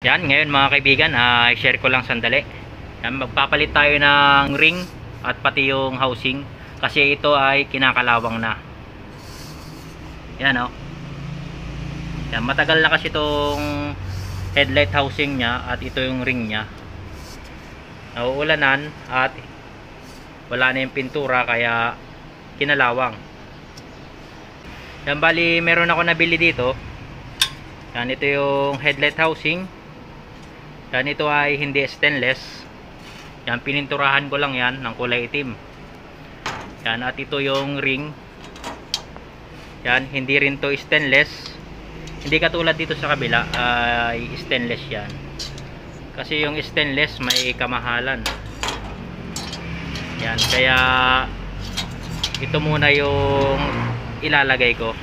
Yan, ngayon mga kaibigan, share ko lang sandali. Yan, magpapalit tayo ng ring at pati yung housing kasi ito ay kinakalawang na. Yan oh. Yan, matagal na kasi itong headlight housing niya at ito yung ring niya. Nauulanan at wala na yung pintura kaya kinalawang. Yan, bali meron ako nabili dito. Yan, ito yung headlight housing. Yan, ito ay hindi stainless. Yan, pininturahan ko lang yan ng kulay itim. Yan, at ito yung ring. Yan, hindi rin to stainless. Hindi katulad dito sa kabila ay stainless yan. Kasi yung stainless may kamahalan. Yan, kaya ito muna yung ilalagay ko.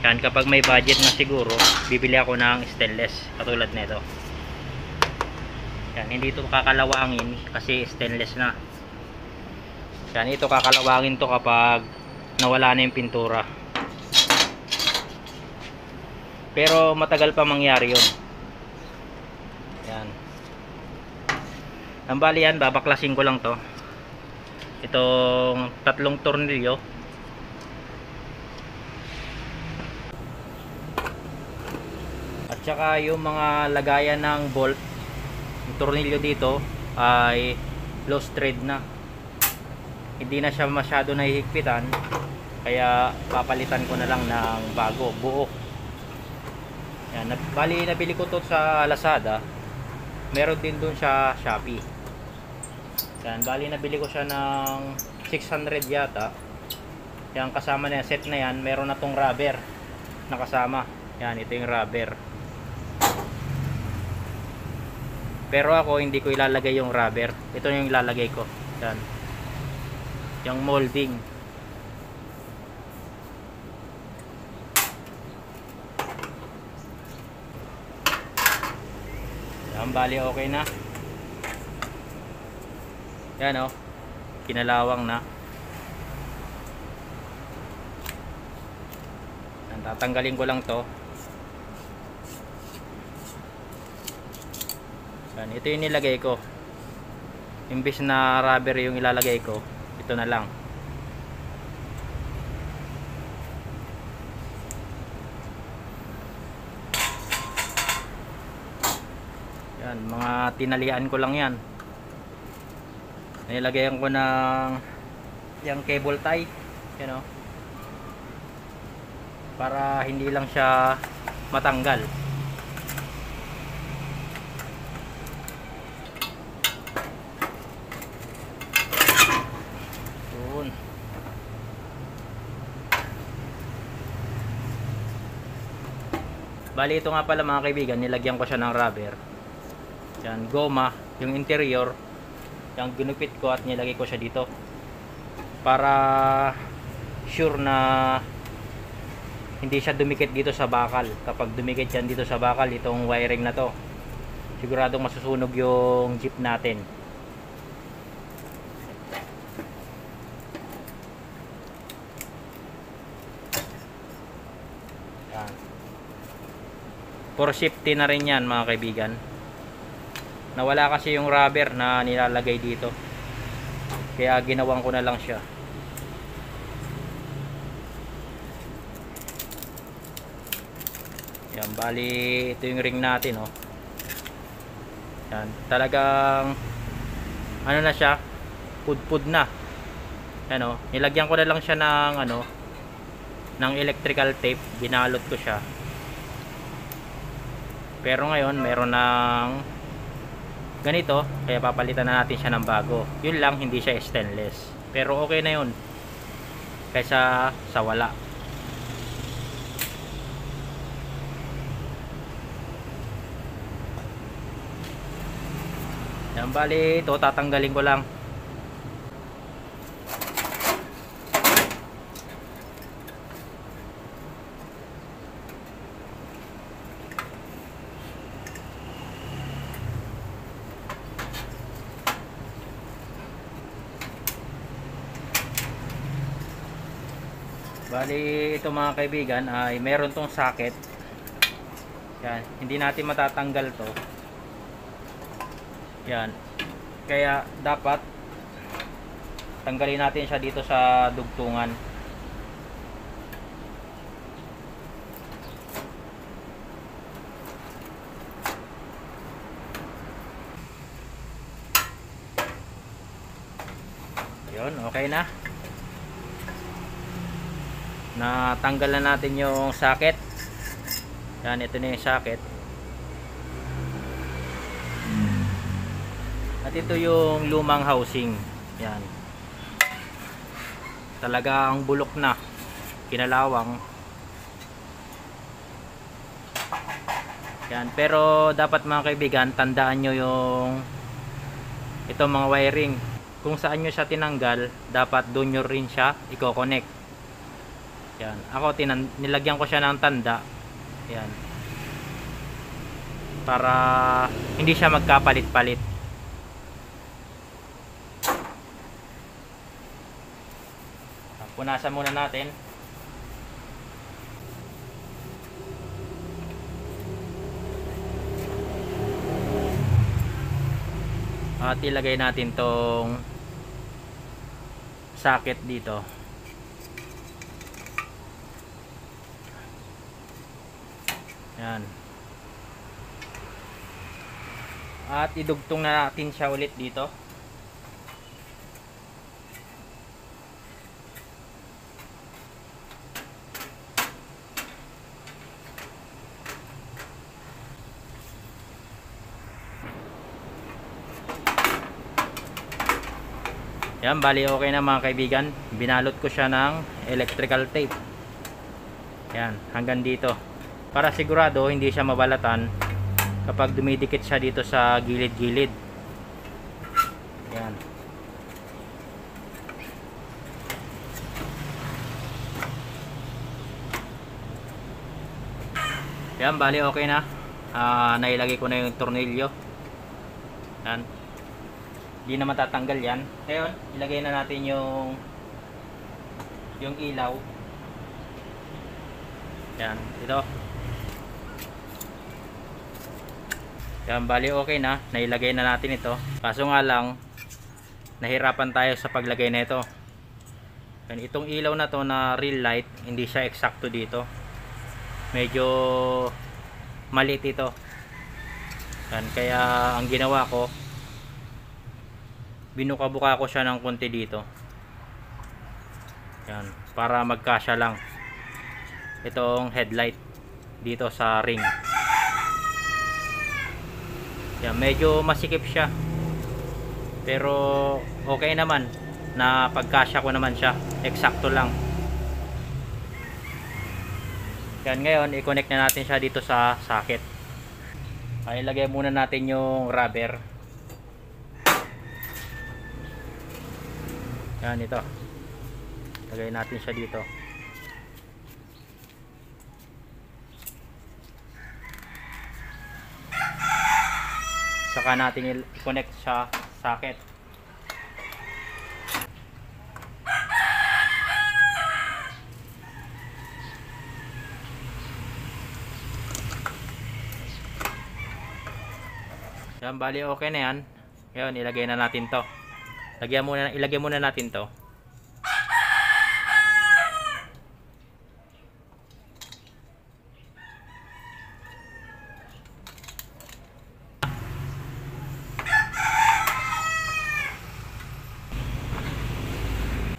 Yan, kapag may budget na siguro, bibili ako ng stainless katulad nito. Yan, hindi ito kakalawangin kasi stainless na. Yan, ito kakalawangin to kapag nawala na yung pintura. Pero matagal pa mangyari yun. Yan. Ang bali yan, babaklasin ko lang to. Itong tatlong tornilyo. At saka yung mga lagayan ng bolt, yung tornilyo dito ay loose thread na. Hindi na siya masyado nahihigpitan, kaya papalitan ko na lang ng bago, buo. Yan, bali nabili ko to sa Lazada. Meron din dun sa Shopee. Yan, bali nabili ko siya ng 600 yata. Yan, kasama na yan, set na yan, meron na tong rubber na kasama. Yan, ito yung rubber. Pero ako hindi ko ilalagay yung rubber. Ito yung ilalagay ko. Yan. Yung molding. Yan, bali okay na. Yan oh. Kinalawang na. Yan, tatanggalin ko lang to. Yan, ito yung nilagay ko. Imbis na rubber yung ilalagay ko, ito na lang. Yan, mga tinalian ko lang yan. Nilagayan ko ng yung cable tie, you know, para hindi lang siya matanggal. Bali ito nga pala mga kaibigan, nilagyan ko siya ng rubber. Yan, goma, yung interior, yung ginupit ko at nilagay ko siya dito. Para sure na hindi siya dumikit dito sa bakal. Kapag dumikit yan dito sa bakal, itong wiring na to, siguradong masusunog yung jeep natin. Yan. For safety na rin yan mga kaibigan. Nawala kasi yung rubber na nilalagay dito, kaya ginawan ko na lang siya. Yan, bali ito yung ring natin oh. Yan, talagang ano na siya, pudpud na. Yan oh, nilagyan ko na lang siya ng ano, ng electrical tape, binalot ko siya. Pero ngayon meron ng ganito, kaya papalitan na natin siya ng bago. Yun lang, hindi siya stainless, pero okay na yun kaysa sa wala. Yan, bali ito tatanggalin ko lang. Bali ito mga kaibigan ay meron tong socket. Yan, hindi natin matatanggal to. Yan. Kaya dapat tanggalin natin siya dito sa dugtungan. Yun, okay na. Natanggal na natin yung socket. Yan, ito na yung socket. At ito yung lumang housing. Yan. Talagang bulok na. Kinalawang. Yan. Pero dapat mga kaibigan, tandaan nyo yung itong mga wiring. Kung saan nyo siya tinanggal, dapat doon nyo rin siya i-connect. Yan. Ako, nilagyan ko siya ng tanda. Yan. Para hindi siya magkapalit-palit. Punasan muna natin. At ilagay natin tong socket dito. Yan. At idugtong na natin siya ulit dito. Yan, bali okay na mga kaibigan. Binalot ko siya ng electrical tape. Yan, hanggang dito. Para sigurado hindi siya mabalatan kapag dumidikit siya dito sa gilid-gilid. Yan. Yan, bali okay na. Nailagay ko na yung tornilyo. Yan. Hindi na matatanggal yan. Ngayon, ilagay na natin yung ilaw. Yan, ito. Yan, bali okay na. Nailagay na natin ito. Kaso nga lang, nahirapan tayo sa paglagay na ito. Yan, itong ilaw na to na real light, hindi siya eksakto dito. Medyo maliit ito. Yan, kaya ang ginawa ko, binuka-buka ko siya ng konti dito. Yan, para magkasya lang itong headlight dito sa ring. Yan, medyo masikip siya. Pero okay naman na pagkasya ko naman siya. Eksakto lang. Yan, ngayon i-connect na natin siya dito sa socket. Ay, ilagay muna natin yung rubber. Yan, ito. Lagay natin siya dito. Saka natin i-connect sa socket. Yan, bali okay na yan. Ngayon, ilagay na natin to. Ilagay muna natin to.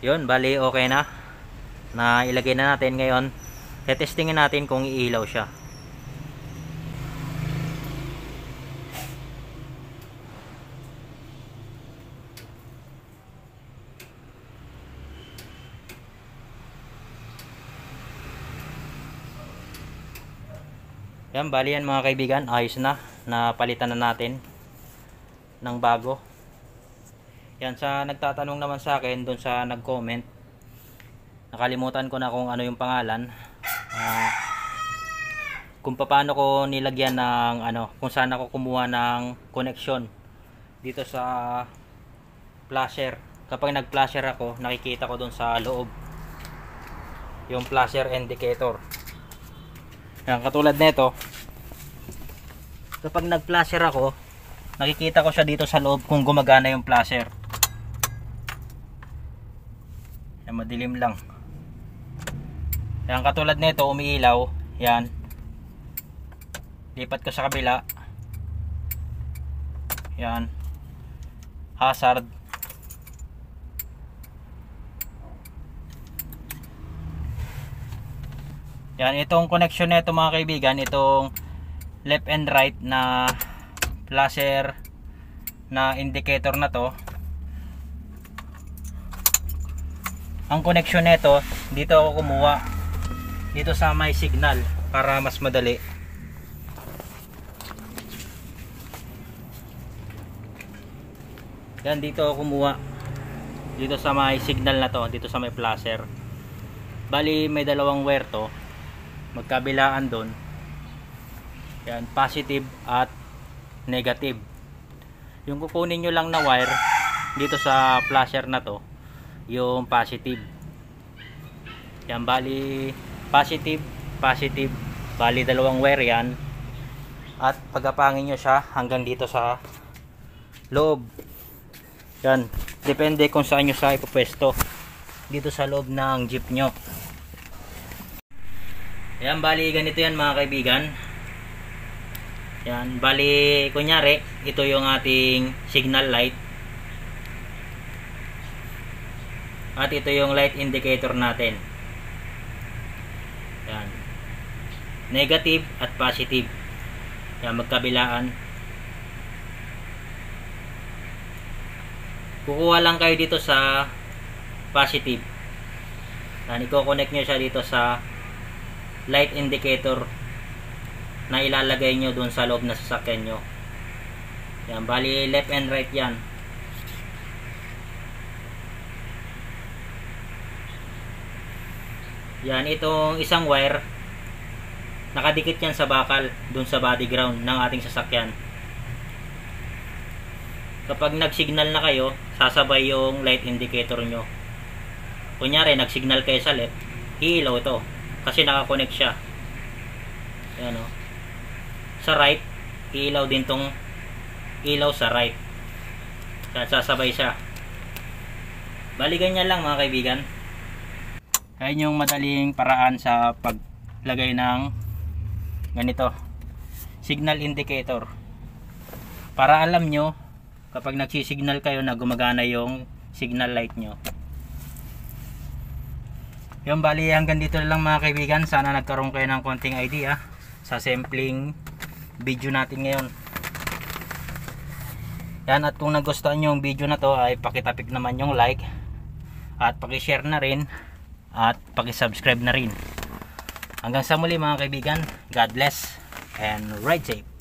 Yun, bali okay na. Ilagay na natin ngayon. Tetestingin natin kung iilaw siya. Yan, bali yan mga kaibigan, ayos na. Napalitan na natin ng bago. Yan, sa nagtatanong naman sa akin, doon sa nag-comment, nakalimutan ko na kung ano yung pangalan. Kung paano ko nilagyan ng kung saan ako kumuha ng connection dito sa flasher. Kapag nag-flasher ako, nakikita ko doon sa loob yung flasher indicator. Yan, katulad nito, kapag nag-flasher ako, nakikita ko siya dito sa loob kung gumagana yung flasher. Yan, madilim lang. Yan, katulad nito, umiilaw. Yan. Lipat ko sa kabila. Yan. Hazard. Yan, itong connection nito mga kaibigan, itong left and right na flasher na indicator na to. Ang connection nito, dito ako kumuha. Dito sa may signal para mas madali. Yan, dito ako kumuha. Dito sa may signal na to, dito sa may flasher. Bali may dalawang wire to. Magkabilaan doon. Yan, positive at negative. Yung kukunin nyo lang na wire dito sa flasher na to, yung positive. Yan, bali positive, positive. Bali dalawang wire yan. At pagapangin nyo siya hanggang dito sa loob. Yan, depende kung saan nyo siya ipupwesto. Dito sa loob ng jeep nyo. Yan, bali ganito yan mga kaibigan. Yan, bali kunyari ito yung ating signal light. At ito yung light indicator natin. Yan. Negative at positive. Yan, magkabilaan. Kukuha lang kayo dito sa positive. Yan, i-connect nyo siya dito sa light indicator na ilalagay nyo dun sa loob na sasakyan nyo. Yan, bali left and right yan. Yan, itong isang wire nakadikit yan sa bakal dun sa body ground ng ating sasakyan. Kapag nag-signal na kayo, sasabay yung light indicator nyo. Kunyari nag-signal kayo sa left, iilaw ito kasi nakakonect siya. Ayan o. Sa right, ilaw din tong ilaw sa right. Kaya sasabay siya. Bali ganyan lang mga kaibigan. Kaya yung madaling paraan sa paglagay ng ganito, signal indicator. Para alam nyo kapag nagsisignal kayo na gumagana yung signal light nyo. Yung bali hanggang dito lang mga kaibigan. Sana nagkaroon kayo ng konting idea sa sampling video natin ngayon. Yan, at kung nagustuhan nyo yung video na to ay pakitapik naman yung like at pakishare na rin at pakisubscribe na rin. Hanggang sa muli mga kaibigan, God bless and ride safe.